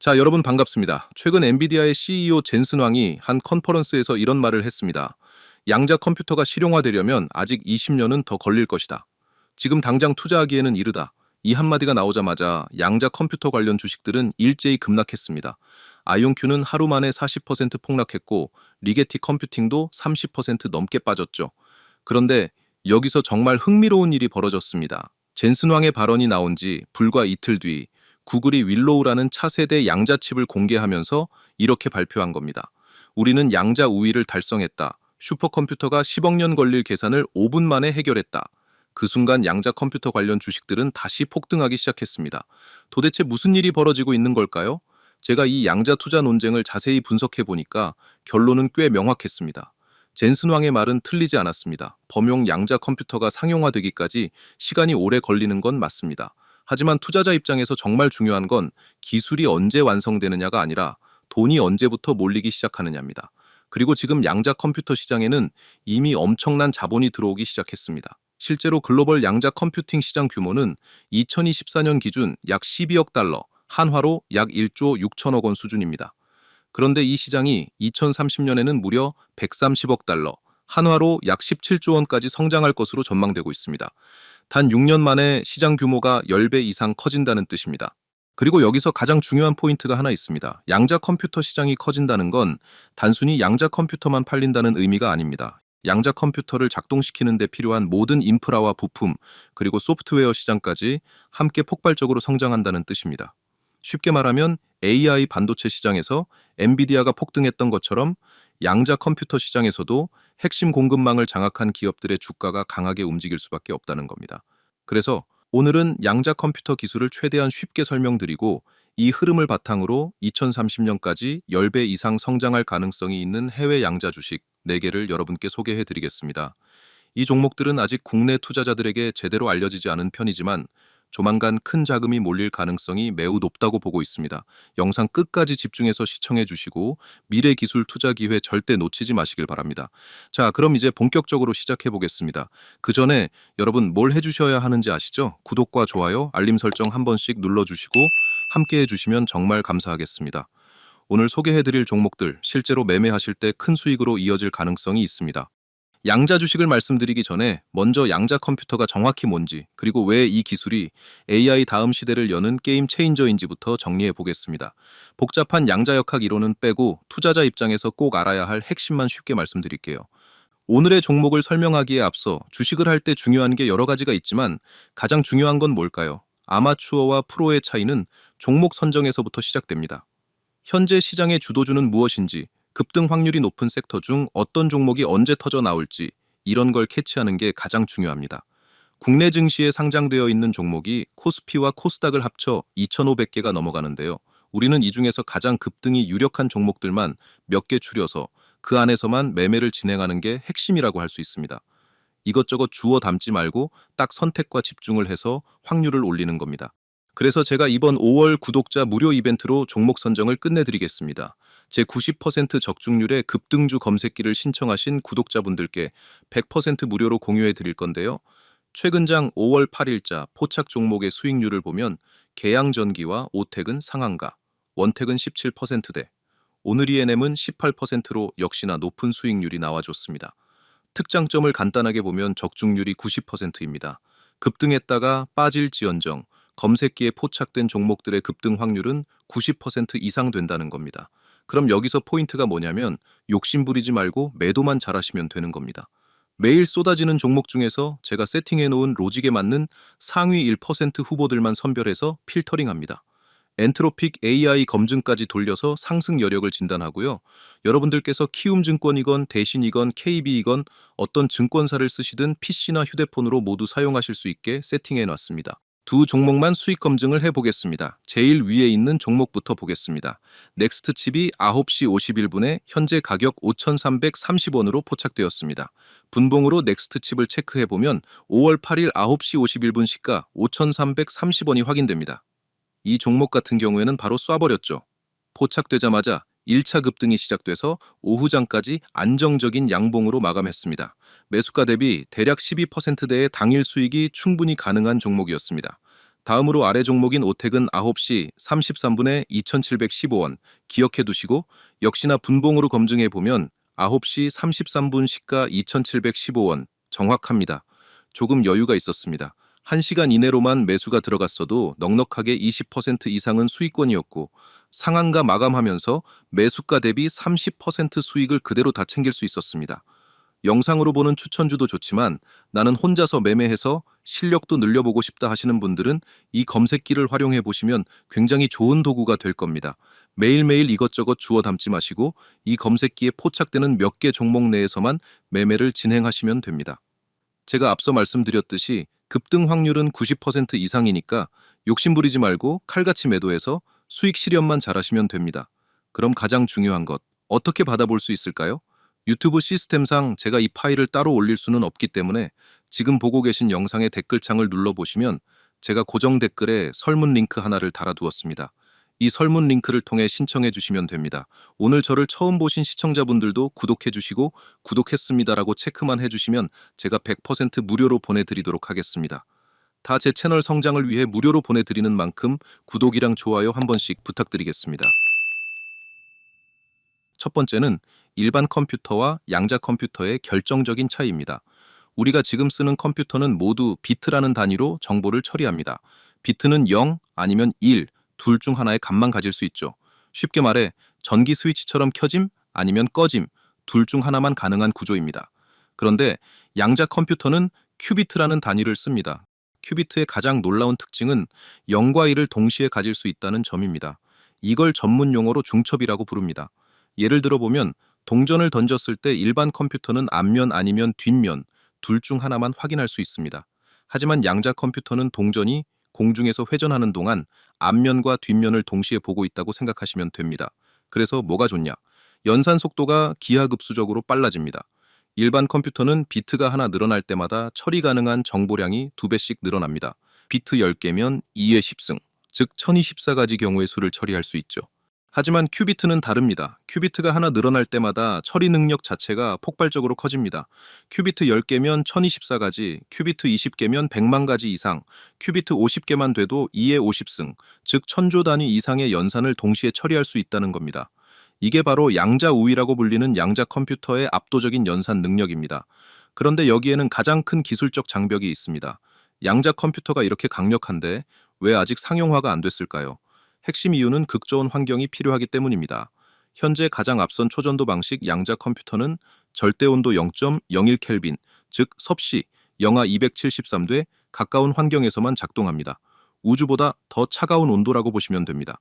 자, 여러분 반갑습니다. 최근 엔비디아의 CEO 젠슨 왕이 한 컨퍼런스에서 이런 말을 했습니다. 양자 컴퓨터가 실용화되려면 아직 20년은 더 걸릴 것이다. 지금 당장 투자하기에는 이르다. 이 한마디가 나오자마자 양자 컴퓨터 관련 주식들은 일제히 급락했습니다. 아이온큐는 하루 만에 40% 폭락했고 리게티 컴퓨팅도 30% 넘게 빠졌죠. 그런데 여기서 정말 흥미로운 일이 벌어졌습니다. 젠슨 왕의 발언이 나온 지 불과 이틀 뒤 구글이 윌로우라는 차세대 양자칩을 공개하면서 이렇게 발표한 겁니다. 우리는 양자 우위를 달성했다. 슈퍼컴퓨터가 10억 년 걸릴 계산을 5분 만에 해결했다. 그 순간 양자 컴퓨터 관련 주식들은 다시 폭등하기 시작했습니다. 도대체 무슨 일이 벌어지고 있는 걸까요? 제가 이 양자 투자 논쟁을 자세히 분석해 보니까 결론은 꽤 명확했습니다. 젠슨 왕의 말은 틀리지 않았습니다. 범용 양자 컴퓨터가 상용화되기까지 시간이 오래 걸리는 건 맞습니다. 하지만 투자자 입장에서 정말 중요한 건 기술이 언제 완성되느냐가 아니라 돈이 언제부터 몰리기 시작하느냐입니다. 그리고 지금 양자 컴퓨터 시장에는 이미 엄청난 자본이 들어오기 시작했습니다. 실제로 글로벌 양자 컴퓨팅 시장 규모는 2024년 기준 약 12억 달러, 한화로 약 1조 6천억 원 수준입니다. 그런데 이 시장이 2030년에는 무려 130억 달러, 한화로 약 17조 원까지 성장할 것으로 전망되고 있습니다. 단 6년 만에 시장 규모가 10배 이상 커진다는 뜻입니다. 그리고 여기서 가장 중요한 포인트가 하나 있습니다. 양자 컴퓨터 시장이 커진다는 건 단순히 양자 컴퓨터만 팔린다는 의미가 아닙니다. 양자 컴퓨터를 작동시키는 데 필요한 모든 인프라와 부품, 그리고 소프트웨어 시장까지 함께 폭발적으로 성장한다는 뜻입니다. 쉽게 말하면 AI 반도체 시장에서 엔비디아가 폭등했던 것처럼 양자 컴퓨터 시장에서도 핵심 공급망을 장악한 기업들의 주가가 강하게 움직일 수밖에 없다는 겁니다. 그래서 오늘은 양자 컴퓨터 기술을 최대한 쉽게 설명드리고 이 흐름을 바탕으로 2030년까지 10배 이상 성장할 가능성이 있는 해외 양자 주식 4개를 여러분께 소개해 드리겠습니다. 이 종목들은 아직 국내 투자자들에게 제대로 알려지지 않은 편이지만 조만간 큰 자금이 몰릴 가능성이 매우 높다고 보고 있습니다. 영상 끝까지 집중해서 시청해 주시고 미래 기술 투자 기회 절대 놓치지 마시길 바랍니다. 자, 그럼 이제 본격적으로 시작해 보겠습니다. 그 전에 여러분 뭘 해주셔야 하는지 아시죠? 구독과 좋아요, 알림 설정 한 번씩 눌러주시고 함께 해주시면 정말 감사하겠습니다. 오늘 소개해 드릴 종목들 실제로 매매하실 때 큰 수익으로 이어질 가능성이 있습니다. 양자 주식을 말씀드리기 전에 먼저 양자 컴퓨터가 정확히 뭔지, 그리고 왜 이 기술이 AI 다음 시대를 여는 게임 체인저인지부터 정리해 보겠습니다. 복잡한 양자역학 이론은 빼고 투자자 입장에서 꼭 알아야 할 핵심만 쉽게 말씀드릴게요. 오늘의 종목을 설명하기에 앞서 주식을 할 때 중요한 게 여러 가지가 있지만 가장 중요한 건 뭘까요? 아마추어와 프로의 차이는 종목 선정에서부터 시작됩니다. 현재 시장의 주도주는 무엇인지, 급등 확률이 높은 섹터 중 어떤 종목이 언제 터져 나올지 이런 걸 캐치하는 게 가장 중요합니다. 국내 증시에 상장되어 있는 종목이 코스피와 코스닥을 합쳐 2,500개가 넘어가는데요. 우리는 이 중에서 가장 급등이 유력한 종목들만 몇 개 추려서 그 안에서만 매매를 진행하는 게 핵심이라고 할 수 있습니다. 이것저것 주워 담지 말고 딱 선택과 집중을 해서 확률을 올리는 겁니다. 그래서 제가 이번 5월 구독자 무료 이벤트로 종목 선정을 끝내드리겠습니다. 제 90% 적중률의 급등주 검색기를 신청하신 구독자분들께 100% 무료로 공유해 드릴 건데요. 최근장 5월 8일자 포착 종목의 수익률을 보면 계양전기와 오텍은 상한가, 원텍은 17%대, 오늘 ENM은 18%로 역시나 높은 수익률이 나와줬습니다. 특장점을 간단하게 보면 적중률이 90%입니다. 급등했다가 빠질지언정 검색기에 포착된 종목들의 급등 확률은 90% 이상 된다는 겁니다. 그럼 여기서 포인트가 뭐냐면 욕심 부리지 말고 매도만 잘하시면 되는 겁니다. 매일 쏟아지는 종목 중에서 제가 세팅해 놓은 로직에 맞는 상위 1% 후보들만 선별해서 필터링합니다. 엔트로픽 AI 검증까지 돌려서 상승 여력을 진단하고요. 여러분들께서 키움증권이건 대신이건 KB이건 어떤 증권사를 쓰시든 PC나 휴대폰으로 모두 사용하실 수 있게 세팅해 놨습니다. 두 종목만 수익 검증을 해보겠습니다. 제일 위에 있는 종목부터 보겠습니다. 넥스트 칩이 9시 51분에 현재 가격 5,330원으로 포착되었습니다. 분봉으로 넥스트 칩을 체크해보면 5월 8일 9시 51분 시가 5,330원이 확인됩니다. 이 종목 같은 경우에는 바로 쏴버렸죠. 포착되자마자 1차 급등이 시작돼서 오후장까지 안정적인 양봉으로 마감했습니다. 매수가 대비 대략 12%대의 당일 수익이 충분히 가능한 종목이었습니다. 다음으로 아래 종목인 오텍은 9시 33분에 2,715원 기억해 두시고 역시나 분봉으로 검증해 보면 9시 33분 시가 2,715원 정확합니다. 조금 여유가 있었습니다. 1시간 이내로만 매수가 들어갔어도 넉넉하게 20% 이상은 수익권이었고 상한가 마감하면서 매수가 대비 30% 수익을 그대로 다 챙길 수 있었습니다. 영상으로 보는 추천주도 좋지만 나는 혼자서 매매해서 실력도 늘려보고 싶다 하시는 분들은 이 검색기를 활용해 보시면 굉장히 좋은 도구가 될 겁니다. 매일매일 이것저것 주워 담지 마시고 이 검색기에 포착되는 몇 개 종목 내에서만 매매를 진행하시면 됩니다. 제가 앞서 말씀드렸듯이 급등 확률은 90% 이상이니까 욕심부리지 말고 칼같이 매도해서 수익 실현만 잘하시면 됩니다. 그럼 가장 중요한 것, 어떻게 받아볼 수 있을까요? 유튜브 시스템상 제가 이 파일을 따로 올릴 수는 없기 때문에 지금 보고 계신 영상의 댓글창을 눌러보시면 제가 고정 댓글에 설문 링크 하나를 달아두었습니다. 이 설문 링크를 통해 신청해 주시면 됩니다. 오늘 저를 처음 보신 시청자분들도 구독해 주시고 구독했습니다라고 체크만 해주시면 제가 100% 무료로 보내드리도록 하겠습니다. 다 제 채널 성장을 위해 무료로 보내드리는 만큼 구독이랑 좋아요 한 번씩 부탁드리겠습니다. 첫 번째는 일반 컴퓨터와 양자 컴퓨터의 결정적인 차이입니다. 우리가 지금 쓰는 컴퓨터는 모두 비트라는 단위로 정보를 처리합니다. 비트는 0 아니면 1, 둘 중 하나의 값만 가질 수 있죠. 쉽게 말해 전기 스위치처럼 켜짐 아니면 꺼짐, 둘 중 하나만 가능한 구조입니다. 그런데 양자 컴퓨터는 큐비트라는 단위를 씁니다. 큐비트의 가장 놀라운 특징은 0과 1을 동시에 가질 수 있다는 점입니다. 이걸 전문 용어로 중첩이라고 부릅니다. 예를 들어 보면 동전을 던졌을 때 일반 컴퓨터는 앞면 아니면 뒷면 둘 중 하나만 확인할 수 있습니다. 하지만 양자 컴퓨터는 동전이 공중에서 회전하는 동안 앞면과 뒷면을 동시에 보고 있다고 생각하시면 됩니다. 그래서 뭐가 좋냐? 연산 속도가 기하급수적으로 빨라집니다. 일반 컴퓨터는 비트가 하나 늘어날 때마다 처리 가능한 정보량이 2배씩 늘어납니다. 비트 10개면 2의 10승, 즉 1024가지 경우의 수를 처리할 수 있죠. 하지만 큐비트는 다릅니다. 큐비트가 하나 늘어날 때마다 처리 능력 자체가 폭발적으로 커집니다. 큐비트 10개면 1024가지, 큐비트 20개면 100만 가지 이상, 큐비트 50개만 돼도 2의 50승, 즉 1000조 단위 이상의 연산을 동시에 처리할 수 있다는 겁니다. 이게 바로 양자 우위라고 불리는 양자 컴퓨터의 압도적인 연산 능력입니다. 그런데 여기에는 가장 큰 기술적 장벽이 있습니다. 양자 컴퓨터가 이렇게 강력한데 왜 아직 상용화가 안 됐을까요? 핵심 이유는 극저온 환경이 필요하기 때문입니다. 현재 가장 앞선 초전도 방식 양자 컴퓨터는 절대온도 0.01 켈빈, 즉 섭씨 영하 273대 가까운 환경에서만 작동합니다. 우주보다 더 차가운 온도라고 보시면 됩니다.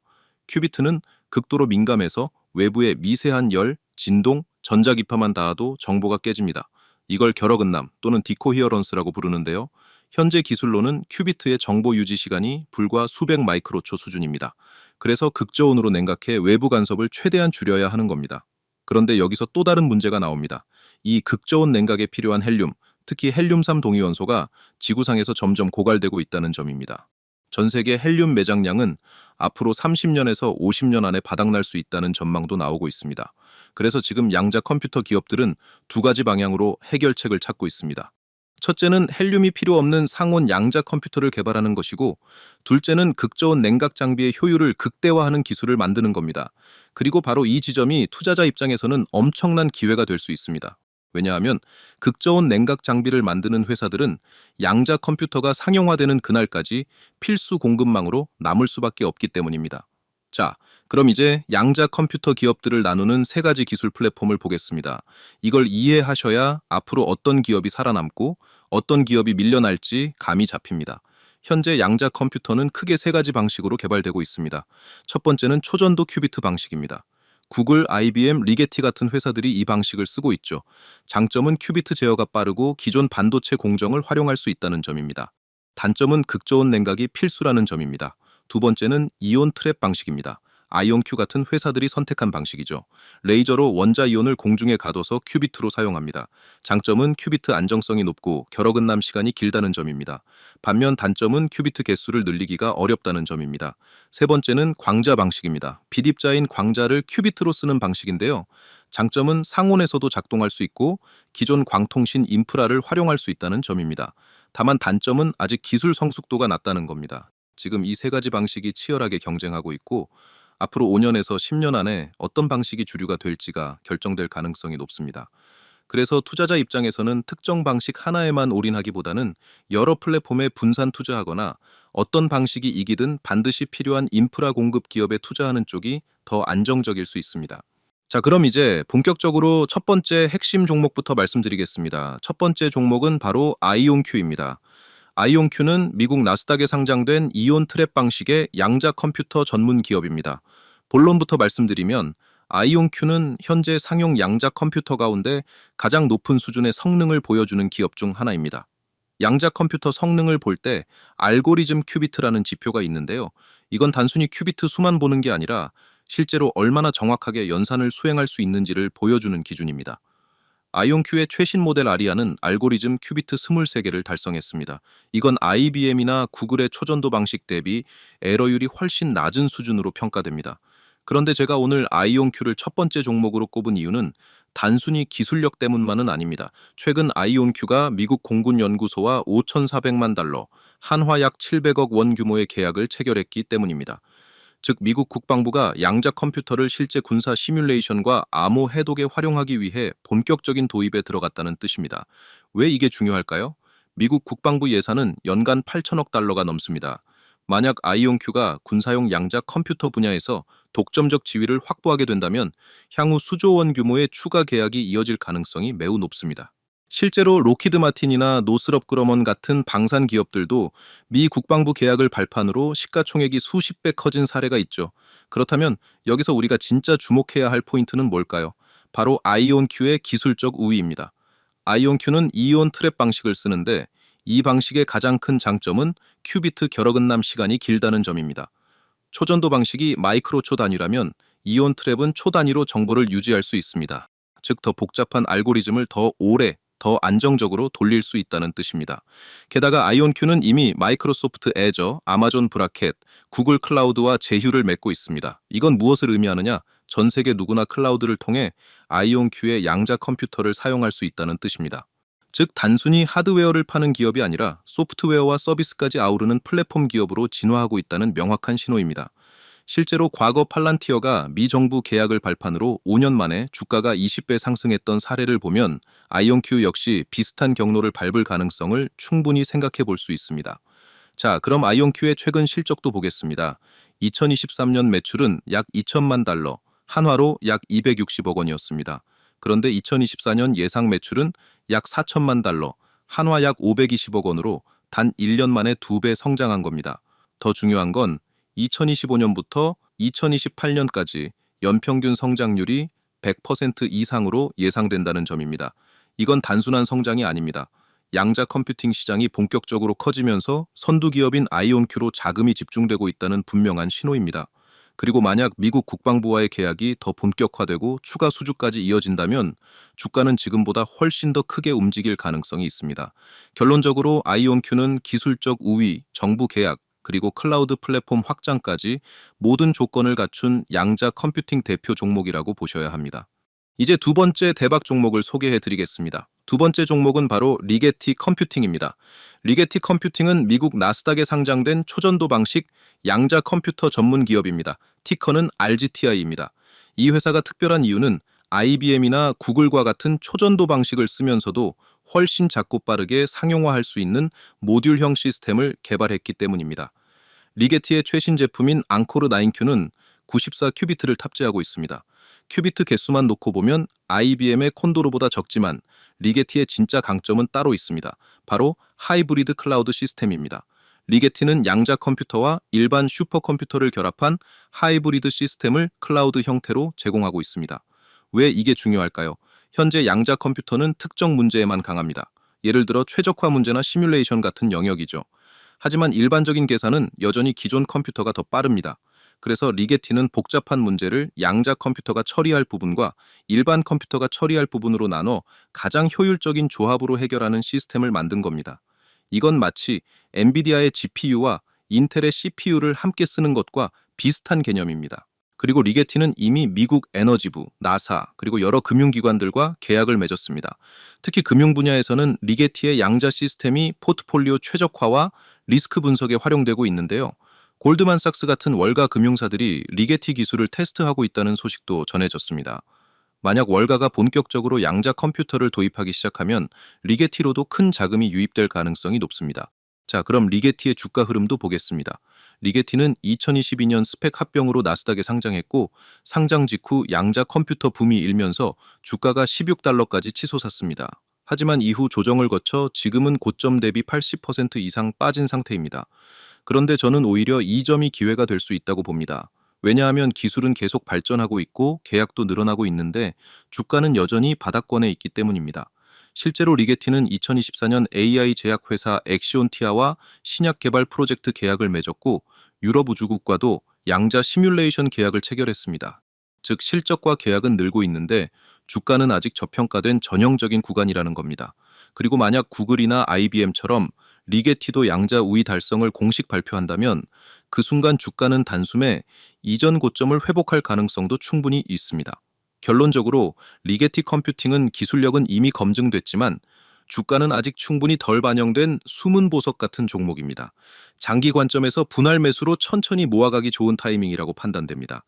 큐비트는 극도로 민감해서 외부의 미세한 열, 진동, 전자기파만 닿아도 정보가 깨집니다. 이걸 결어근남 또는 디코히어런스라고 부르는데요. 현재 기술로는 큐비트의 정보 유지 시간이 불과 수백 마이크로초 수준입니다. 그래서 극저온으로 냉각해 외부 간섭을 최대한 줄여야 하는 겁니다. 그런데 여기서 또 다른 문제가 나옵니다. 이 극저온 냉각에 필요한 헬륨, 특히 헬륨3 동위원소가 지구상에서 점점 고갈되고 있다는 점입니다. 전 세계 헬륨 매장량은 앞으로 30년에서 50년 안에 바닥날 수 있다는 전망도 나오고 있습니다. 그래서 지금 양자 컴퓨터 기업들은 두 가지 방향으로 해결책을 찾고 있습니다. 첫째는 헬륨이 필요 없는 상온 양자 컴퓨터를 개발하는 것이고, 둘째는 극저온 냉각 장비의 효율을 극대화하는 기술을 만드는 겁니다. 그리고 바로 이 지점이 투자자 입장에서는 엄청난 기회가 될 수 있습니다. 왜냐하면 극저온 냉각 장비를 만드는 회사들은 양자 컴퓨터가 상용화되는 그날까지 필수 공급망으로 남을 수밖에 없기 때문입니다. 자, 그럼 이제 양자 컴퓨터 기업들을 나누는 세 가지 기술 플랫폼을 보겠습니다. 이걸 이해하셔야 앞으로 어떤 기업이 살아남고 어떤 기업이 밀려날지 감이 잡힙니다. 현재 양자 컴퓨터는 크게 세 가지 방식으로 개발되고 있습니다. 첫 번째는 초전도 큐비트 방식입니다. 구글, IBM, 리게티 같은 회사들이 이 방식을 쓰고 있죠. 장점은 큐비트 제어가 빠르고 기존 반도체 공정을 활용할 수 있다는 점입니다. 단점은 극저온 냉각이 필수라는 점입니다. 두 번째는 이온 트랩 방식입니다. 아이온큐 같은 회사들이 선택한 방식이죠. 레이저로 원자 이온을 공중에 가둬서 큐비트로 사용합니다. 장점은 큐비트 안정성이 높고 결어근남 시간이 길다는 점입니다. 반면 단점은 큐비트 개수를 늘리기가 어렵다는 점입니다. 세 번째는 광자 방식입니다. 비입자인 광자를 큐비트로 쓰는 방식인데요. 장점은 상온에서도 작동할 수 있고 기존 광통신 인프라를 활용할 수 있다는 점입니다. 다만 단점은 아직 기술 성숙도가 낮다는 겁니다. 지금 이 세 가지 방식이 치열하게 경쟁하고 있고 앞으로 5년에서 10년 안에 어떤 방식이 주류가 될지가 결정될 가능성이 높습니다. 그래서 투자자 입장에서는 특정 방식 하나에만 올인하기보다는 여러 플랫폼에 분산 투자하거나 어떤 방식이 이기든 반드시 필요한 인프라 공급 기업에 투자하는 쪽이 더 안정적일 수 있습니다. 자, 그럼 이제 본격적으로 첫 번째 핵심 종목부터 말씀드리겠습니다. 첫 번째 종목은 바로 아이온큐입니다. 아이온큐는 미국 나스닥에 상장된 이온 트랩 방식의 양자 컴퓨터 전문 기업입니다. 본론부터 말씀드리면 아이온큐는 현재 상용 양자 컴퓨터 가운데 가장 높은 수준의 성능을 보여주는 기업 중 하나입니다. 양자 컴퓨터 성능을 볼 때 알고리즘 큐비트라는 지표가 있는데요. 이건 단순히 큐비트 수만 보는 게 아니라 실제로 얼마나 정확하게 연산을 수행할 수 있는지를 보여주는 기준입니다. 아이온큐의 최신 모델 아리아는 알고리즘 큐비트 23개를 달성했습니다. 이건 IBM이나 구글의 초전도 방식 대비 에러율이 훨씬 낮은 수준으로 평가됩니다. 그런데 제가 오늘 아이온큐를 첫 번째 종목으로 꼽은 이유는 단순히 기술력 때문만은 아닙니다. 최근 아이온큐가 미국 공군연구소와 5,400만 달러, 한화 약 700억 원 규모의 계약을 체결했기 때문입니다. 즉 미국 국방부가 양자 컴퓨터를 실제 군사 시뮬레이션과 암호 해독에 활용하기 위해 본격적인 도입에 들어갔다는 뜻입니다. 왜 이게 중요할까요? 미국 국방부 예산은 연간 8천억 달러가 넘습니다. 만약 아이온큐가 군사용 양자 컴퓨터 분야에서 독점적 지위를 확보하게 된다면 향후 수조 원 규모의 추가 계약이 이어질 가능성이 매우 높습니다. 실제로 로키드 마틴이나 노스럽 그러먼 같은 방산 기업들도 미 국방부 계약을 발판으로 시가총액이 수십 배 커진 사례가 있죠. 그렇다면 여기서 우리가 진짜 주목해야 할 포인트는 뭘까요? 바로 아이온큐의 기술적 우위입니다. 아이온큐는 이온 트랩 방식을 쓰는데 이 방식의 가장 큰 장점은 큐비트 결어근남 시간이 길다는 점입니다. 초전도 방식이 마이크로초 단위라면 이온 트랩은 초 단위로 정보를 유지할 수 있습니다. 즉 더 복잡한 알고리즘을 더 오래 더 안정적으로 돌릴 수 있다는 뜻입니다. 게다가 아이온큐는 이미 마이크로소프트 애저, 아마존 브라켓, 구글 클라우드와 제휴를 맺고 있습니다. 이건 무엇을 의미하느냐? 전 세계 누구나 클라우드를 통해 아이온큐의 양자 컴퓨터를 사용할 수 있다는 뜻입니다. 즉 단순히 하드웨어를 파는 기업이 아니라 소프트웨어와 서비스까지 아우르는 플랫폼 기업으로 진화하고 있다는 명확한 신호입니다. 실제로 과거 팔란티어가 미 정부 계약을 발판으로 5년 만에 주가가 20배 상승했던 사례를 보면 아이온큐 역시 비슷한 경로를 밟을 가능성을 충분히 생각해 볼 수 있습니다. 자, 그럼 아이온큐의 최근 실적도 보겠습니다. 2023년 매출은 약 2천만 달러, 한화로 약 260억 원이었습니다. 그런데 2024년 예상 매출은 약 4천만 달러, 한화 약 520억 원으로 단 1년 만에 2배 성장한 겁니다. 더 중요한 건 2025년부터 2028년까지 연평균 성장률이 100% 이상으로 예상된다는 점입니다. 이건 단순한 성장이 아닙니다. 양자 컴퓨팅 시장이 본격적으로 커지면서 선두 기업인 아이온큐로 자금이 집중되고 있다는 분명한 신호입니다. 그리고 만약 미국 국방부와의 계약이 더 본격화되고 추가 수주까지 이어진다면 주가는 지금보다 훨씬 더 크게 움직일 가능성이 있습니다. 결론적으로 아이온큐는 기술적 우위, 정부 계약, 그리고 클라우드 플랫폼 확장까지 모든 조건을 갖춘 양자 컴퓨팅 대표 종목이라고 보셔야 합니다. 이제 두 번째 대박 종목을 소개해 드리겠습니다. 두 번째 종목은 바로 리게티 컴퓨팅입니다. 리게티 컴퓨팅은 미국 나스닥에 상장된 초전도 방식 양자 컴퓨터 전문 기업입니다. 티커는 RGTI입니다. 이 회사가 특별한 이유는 IBM이나 구글과 같은 초전도 방식을 쓰면서도 훨씬 작고 빠르게 상용화할 수 있는 모듈형 시스템을 개발했기 때문입니다. 리게티의 최신 제품인 앙코르 9Q는 94 큐비트를 탑재하고 있습니다. 큐비트 개수만 놓고 보면 IBM의 콘도르보다 적지만 리게티의 진짜 강점은 따로 있습니다. 바로 하이브리드 클라우드 시스템입니다. 리게티는 양자 컴퓨터와 일반 슈퍼컴퓨터를 결합한 하이브리드 시스템을 클라우드 형태로 제공하고 있습니다. 왜 이게 중요할까요? 현재 양자 컴퓨터는 특정 문제에만 강합니다. 예를 들어 최적화 문제나 시뮬레이션 같은 영역이죠. 하지만 일반적인 계산은 여전히 기존 컴퓨터가 더 빠릅니다. 그래서 리게티는 복잡한 문제를 양자 컴퓨터가 처리할 부분과 일반 컴퓨터가 처리할 부분으로 나눠 가장 효율적인 조합으로 해결하는 시스템을 만든 겁니다. 이건 마치 엔비디아의 GPU와 인텔의 CPU를 함께 쓰는 것과 비슷한 개념입니다. 그리고 리게티는 이미 미국 에너지부, 나사, 그리고 여러 금융기관들과 계약을 맺었습니다. 특히 금융 분야에서는 리게티의 양자 시스템이 포트폴리오 최적화와 리스크 분석에 활용되고 있는데요. 골드만삭스 같은 월가 금융사들이 리게티 기술을 테스트하고 있다는 소식도 전해졌습니다. 만약 월가가 본격적으로 양자 컴퓨터를 도입하기 시작하면 리게티로도 큰 자금이 유입될 가능성이 높습니다. 자, 그럼 리게티의 주가 흐름도 보겠습니다. 리게티는 2022년 스펙 합병으로 나스닥에 상장했고 상장 직후 양자 컴퓨터 붐이 일면서 주가가 16달러까지 치솟았습니다. 하지만 이후 조정을 거쳐 지금은 고점 대비 80% 이상 빠진 상태입니다. 그런데 저는 오히려 이 점이 기회가 될 수 있다고 봅니다. 왜냐하면 기술은 계속 발전하고 있고 계약도 늘어나고 있는데 주가는 여전히 바닥권에 있기 때문입니다. 실제로 리게티는 2024년 AI 제약회사 엑시온티아와 신약 개발 프로젝트 계약을 맺었고 유럽 우주국과도 양자 시뮬레이션 계약을 체결했습니다. 즉 실적과 계약은 늘고 있는데 주가는 아직 저평가된 전형적인 구간이라는 겁니다. 그리고 만약 구글이나 IBM처럼 리게티도 양자 우위 달성을 공식 발표한다면 그 순간 주가는 단숨에 이전 고점을 회복할 가능성도 충분히 있습니다. 결론적으로 리게티 컴퓨팅은 기술력은 이미 검증됐지만 주가는 아직 충분히 덜 반영된 숨은 보석 같은 종목입니다. 장기 관점에서 분할 매수로 천천히 모아가기 좋은 타이밍이라고 판단됩니다.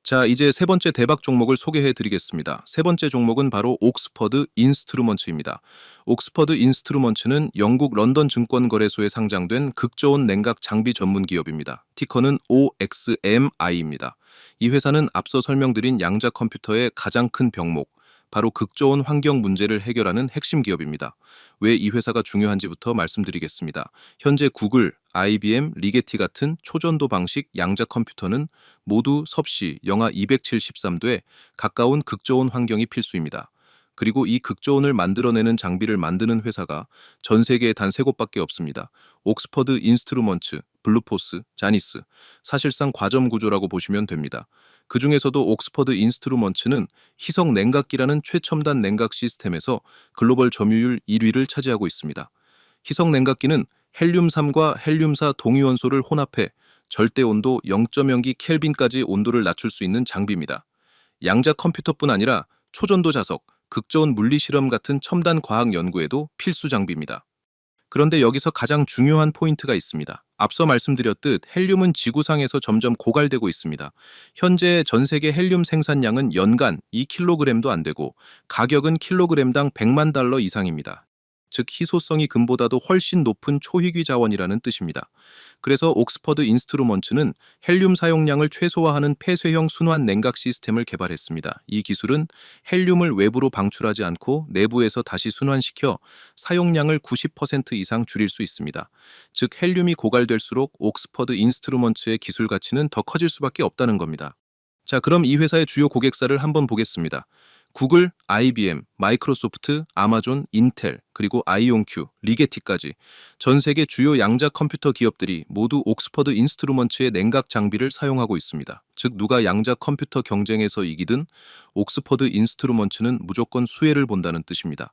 자, 이제 세 번째 대박 종목을 소개해 드리겠습니다. 세 번째 종목은 바로 옥스퍼드 인스트루먼츠입니다. 옥스퍼드 인스트루먼츠는 영국 런던 증권거래소에 상장된 극저온 냉각 장비 전문 기업입니다. 티커는 OXMI입니다. 이 회사는 앞서 설명드린 양자 컴퓨터의 가장 큰 병목, 바로 극저온 환경 문제를 해결하는 핵심 기업입니다. 왜 이 회사가 중요한지부터 말씀드리겠습니다. 현재 구글, IBM, 리게티 같은 초전도 방식 양자 컴퓨터는 모두 섭씨 영하 273도에 가까운 극저온 환경이 필수입니다. 그리고 이 극저온을 만들어내는 장비를 만드는 회사가 전 세계에 단 세 곳밖에 없습니다. 옥스퍼드 인스트루먼츠, 블루포스, 자니스. 사실상 과점 구조라고 보시면 됩니다. 그 중에서도 옥스퍼드 인스트루먼츠는 희석 냉각기라는 최첨단 냉각 시스템에서 글로벌 점유율 1위를 차지하고 있습니다. 희석 냉각기는 헬륨3과 헬륨4 동위원소를 혼합해 절대 온도 0.0기 켈빈까지 온도를 낮출 수 있는 장비입니다. 양자 컴퓨터뿐 아니라 초전도 자석, 극저온 물리 실험 같은 첨단 과학 연구에도 필수 장비입니다. 그런데 여기서 가장 중요한 포인트가 있습니다. 앞서 말씀드렸듯 헬륨은 지구상에서 점점 고갈되고 있습니다. 현재 전 세계 헬륨 생산량은 연간 2kg도 안 되고 가격은 킬로그램당 100만 달러 이상입니다. 즉 희소성이 금보다도 훨씬 높은 초희귀 자원이라는 뜻입니다. 그래서 옥스퍼드 인스트루먼츠는 헬륨 사용량을 최소화하는 폐쇄형 순환 냉각 시스템을 개발했습니다. 이 기술은 헬륨을 외부로 방출하지 않고 내부에서 다시 순환시켜 사용량을 90% 이상 줄일 수 있습니다. 즉 헬륨이 고갈될수록 옥스퍼드 인스트루먼츠의 기술 가치는 더 커질 수밖에 없다는 겁니다. 자, 그럼 이 회사의 주요 고객사를 한번 보겠습니다. 구글, IBM, 마이크로소프트, 아마존, 인텔, 그리고 아이온큐, 리게티까지 전 세계 주요 양자 컴퓨터 기업들이 모두 옥스퍼드 인스트루먼츠의 냉각 장비를 사용하고 있습니다. 즉 누가 양자 컴퓨터 경쟁에서 이기든 옥스퍼드 인스트루먼츠는 무조건 수혜를 본다는 뜻입니다.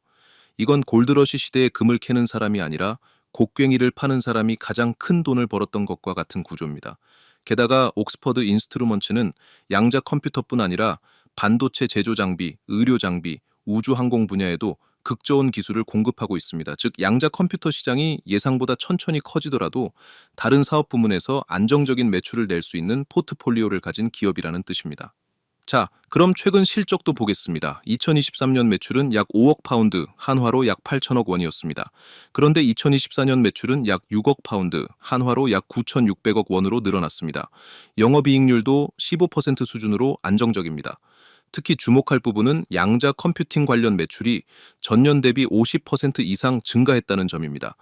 이건 골드러시 시대에 금을 캐는 사람이 아니라 곡괭이를 파는 사람이 가장 큰 돈을 벌었던 것과 같은 구조입니다. 게다가 옥스퍼드 인스트루먼츠는 양자 컴퓨터뿐 아니라 반도체 제조 장비, 의료 장비, 우주 항공 분야에도 극저온 기술을 공급하고 있습니다. 즉 양자 컴퓨터 시장이 예상보다 천천히 커지더라도 다른 사업 부문에서 안정적인 매출을 낼 수 있는 포트폴리오를 가진 기업이라는 뜻입니다. 자, 그럼 최근 실적도 보겠습니다. 2023년 매출은 약 5억 파운드, 한화로 약 8천억 원이었습니다. 그런데 2024년 매출은 약 6억 파운드, 한화로 약 9,600억 원으로 늘어났습니다. 영업이익률도 15% 수준으로 안정적입니다. 특히 주목할 부분은 양자 컴퓨팅 관련 매출이 전년 대비 50% 이상 증가했다는 점입니다.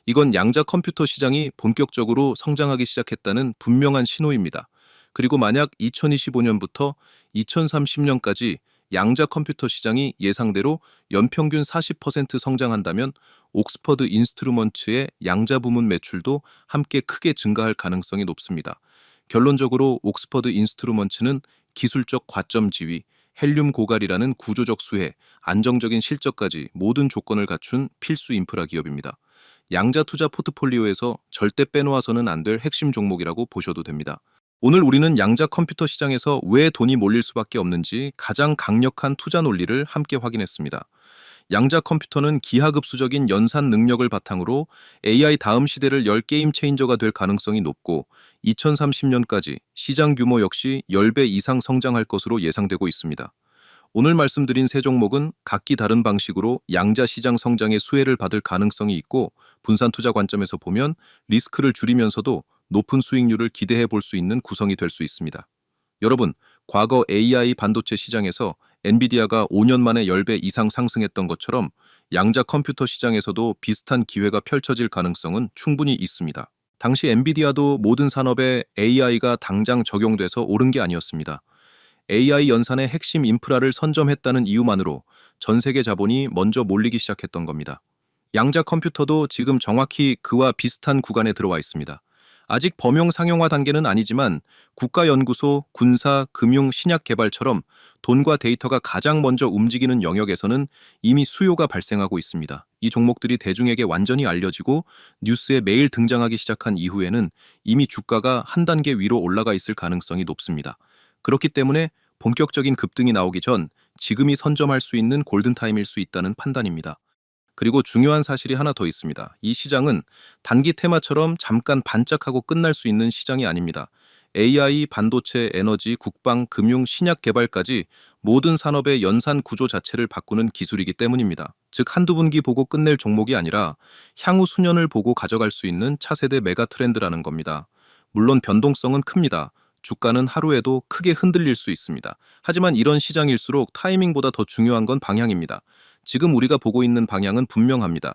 이건 양자 컴퓨터 시장이 본격적으로 성장하기 시작했다는 분명한 신호입니다. 그리고 만약 2025년부터 2030년까지 양자 컴퓨터 시장이 예상대로 연평균 40% 성장한다면 옥스퍼드 인스트루먼츠의 양자 부문 매출도 함께 크게 증가할 가능성이 높습니다. 결론적으로 옥스퍼드 인스트루먼츠는 기술적 과점 지위, 헬륨 고갈이라는 구조적 수혜, 안정적인 실적까지 모든 조건을 갖춘 필수 인프라 기업입니다. 양자 투자 포트폴리오에서 절대 빼놓아서는 안 될 핵심 종목이라고 보셔도 됩니다. 오늘 우리는 양자 컴퓨터 시장에서 왜 돈이 몰릴 수밖에 없는지 가장 강력한 투자 논리를 함께 확인했습니다. 양자 컴퓨터는 기하급수적인 연산 능력을 바탕으로 AI 다음 시대를 열 게임 체인저가 될 가능성이 높고 2030년까지 시장 규모 역시 10배 이상 성장할 것으로 예상되고 있습니다. 오늘 말씀드린 세 종목은 각기 다른 방식으로 양자 시장 성장의 수혜를 받을 가능성이 있고 분산 투자 관점에서 보면 리스크를 줄이면서도 높은 수익률을 기대해 볼 수 있는 구성이 될 수 있습니다. 여러분, 과거 AI 반도체 시장에서 엔비디아가 5년 만에 10배 이상 상승했던 것처럼 양자 컴퓨터 시장에서도 비슷한 기회가 펼쳐질 가능성은 충분히 있습니다. 당시 엔비디아도 모든 산업에 AI가 당장 적용돼서 오른 게 아니었습니다. AI 연산의 핵심 인프라를 선점했다는 이유만으로 전 세계 자본이 먼저 몰리기 시작했던 겁니다. 양자 컴퓨터도 지금 정확히 그와 비슷한 구간에 들어와 있습니다. 아직 범용 상용화 단계는 아니지만 국가연구소, 군사, 금융, 신약 개발처럼 돈과 데이터가 가장 먼저 움직이는 영역에서는 이미 수요가 발생하고 있습니다. 이 종목들이 대중에게 완전히 알려지고 뉴스에 매일 등장하기 시작한 이후에는 이미 주가가 한 단계 위로 올라가 있을 가능성이 높습니다. 그렇기 때문에 본격적인 급등이 나오기 전 지금이 선점할 수 있는 골든타임일 수 있다는 판단입니다. 그리고 중요한 사실이 하나 더 있습니다. 이 시장은 단기 테마처럼 잠깐 반짝하고 끝날 수 있는 시장이 아닙니다. AI, 반도체, 에너지, 국방, 금융, 신약 개발까지 모든 산업의 연산 구조 자체를 바꾸는 기술이기 때문입니다. 즉 한두 분기 보고 끝낼 종목이 아니라 향후 수년을 보고 가져갈 수 있는 차세대 메가 트렌드라는 겁니다. 물론 변동성은 큽니다. 주가는 하루에도 크게 흔들릴 수 있습니다. 하지만 이런 시장일수록 타이밍보다 더 중요한 건 방향입니다. 지금 우리가 보고 있는 방향은 분명합니다.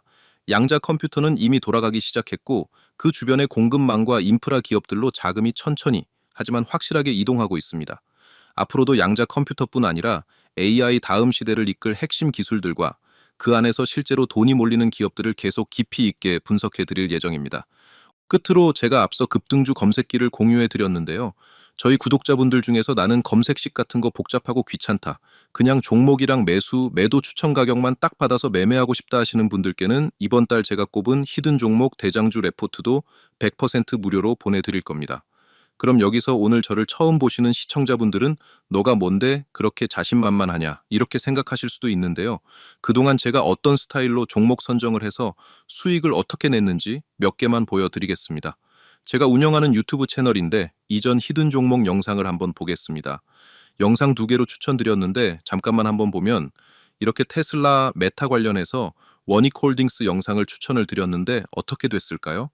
양자 컴퓨터는 이미 돌아가기 시작했고 그 주변의 공급망과 인프라 기업들로 자금이 천천히 하지만 확실하게 이동하고 있습니다. 앞으로도 양자 컴퓨터뿐 아니라 AI 다음 시대를 이끌 핵심 기술들과 그 안에서 실제로 돈이 몰리는 기업들을 계속 깊이 있게 분석해 드릴 예정입니다. 끝으로 제가 앞서 급등주 검색기를 공유해 드렸는데요. 저희 구독자분들 중에서 나는 검색식 같은 거 복잡하고 귀찮다. 그냥 종목이랑 매수, 매도 추천 가격만 딱 받아서 매매하고 싶다 하시는 분들께는 이번 달 제가 꼽은 히든 종목 대장주 레포트도 100% 무료로 보내드릴 겁니다. 그럼 여기서 오늘 저를 처음 보시는 시청자분들은 너가 뭔데 그렇게 자신만만하냐 이렇게 생각하실 수도 있는데요. 그동안 제가 어떤 스타일로 종목 선정을 해서 수익을 어떻게 냈는지 몇 개만 보여드리겠습니다. 제가 운영하는 유튜브 채널인데 이전 히든 종목 영상을 한번 보겠습니다. 영상 2개로 추천드렸는데 잠깐만 한번 보면 이렇게 테슬라 메타 관련해서 원익홀딩스 영상을 추천을 드렸는데 어떻게 됐을까요?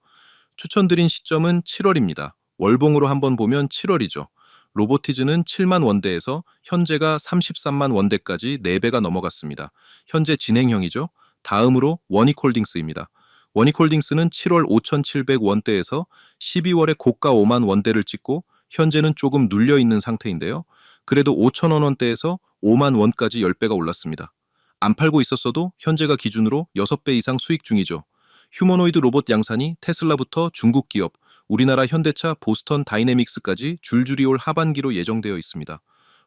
추천드린 시점은 7월입니다. 월봉으로 한번 보면 7월이죠. 로보티즈는 7만 원대에서 현재가 33만 원대까지 4배가 넘어갔습니다. 현재 진행형이죠. 다음으로 원익홀딩스입니다. 원익홀딩스는 7월 5,700원대에서 12월에 고가 5만 원대를 찍고 현재는 조금 눌려 있는 상태인데요. 그래도 5,000원 원대에서 5만 원까지 10배가 올랐습니다. 안 팔고 있었어도 현재가 기준으로 6배 이상 수익 중이죠. 휴머노이드 로봇 양산이 테슬라부터 중국 기업, 우리나라 현대차, 보스턴 다이내믹스까지 줄줄이 올 하반기로 예정되어 있습니다.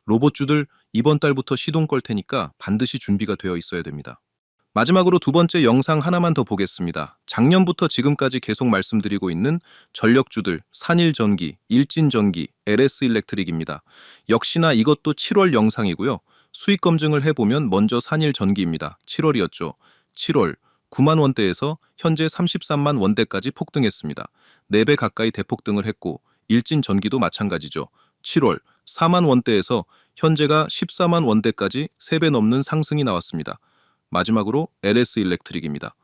로봇주들 이번 달부터 시동 걸 테니까 반드시 준비가 되어 있어야 됩니다. 마지막으로 2번째 영상 하나만 더 보겠습니다. 작년부터 지금까지 계속 말씀드리고 있는 전력주들 산일전기, 일진전기, LS일렉트릭입니다. 역시나 이것도 7월 영상이고요. 수익 검증을 해보면 먼저 산일전기입니다. 7월이었죠. 7월 9만 원대에서 현재 33만 원대까지 폭등했습니다. 4배 가까이 대폭등을 했고 일진전기도 마찬가지죠. 7월 4만 원대에서 현재가 14만 원대까지 3배 넘는 상승이 나왔습니다. 마지막으로 LS일렉트릭입니다.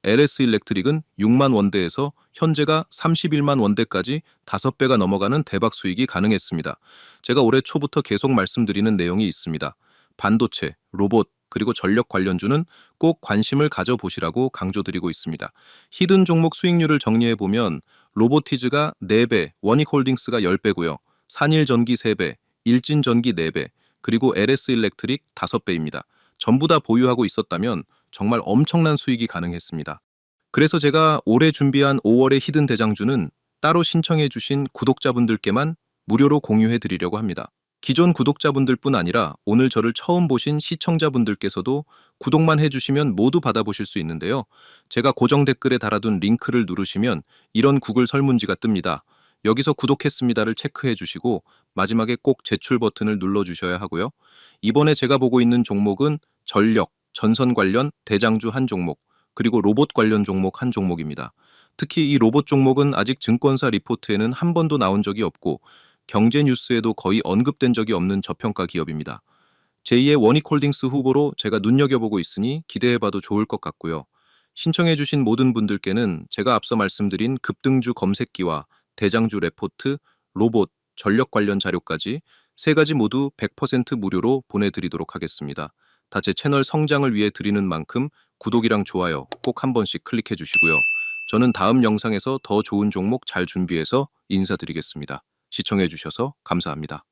LS일렉트릭은 6만 원대에서 현재가 31만 원대까지 5배가 넘어가는 대박 수익이 가능했습니다. 제가 올해 초부터 계속 말씀드리는 내용이 있습니다. 반도체, 로봇, 그리고 전력 관련주는 꼭 관심을 가져보시라고 강조드리고 있습니다. 히든 종목 수익률을 정리해보면 로보티즈가 4배, 원익홀딩스가 10배고요. 산일전기 3배, 일진전기 4배, 그리고 LS일렉트릭 5배입니다. 전부 다 보유하고 있었다면 정말 엄청난 수익이 가능했습니다. 그래서 제가 올해 준비한 5월의 히든 대장주는 따로 신청해 주신 구독자분들께만 무료로 공유해 드리려고 합니다. 기존 구독자분들뿐 아니라 오늘 저를 처음 보신 시청자분들께서도 구독만 해주시면 모두 받아보실 수 있는데요. 제가 고정 댓글에 달아둔 링크를 누르시면 이런 구글 설문지가 뜹니다. 여기서 구독했습니다를 체크해 주시고 마지막에 꼭 제출 버튼을 눌러주셔야 하고요. 이번에 제가 보고 있는 종목은 전력, 전선 관련 대장주 한 종목, 그리고 로봇 관련 종목 한 종목입니다. 특히 이 로봇 종목은 아직 증권사 리포트에는 한 번도 나온 적이 없고 경제 뉴스에도 거의 언급된 적이 없는 저평가 기업입니다. 제2의 원익홀딩스 후보로 제가 눈여겨보고 있으니 기대해봐도 좋을 것 같고요. 신청해주신 모든 분들께는 제가 앞서 말씀드린 급등주 검색기와 대장주 레포트, 로봇, 전력 관련 자료까지 세 가지 모두 100% 무료로 보내드리도록 하겠습니다. 다 제 채널 성장을 위해 드리는 만큼 구독이랑 좋아요 꼭 한 번씩 클릭해 주시고요. 저는 다음 영상에서 더 좋은 종목 잘 준비해서 인사드리겠습니다. 시청해 주셔서 감사합니다.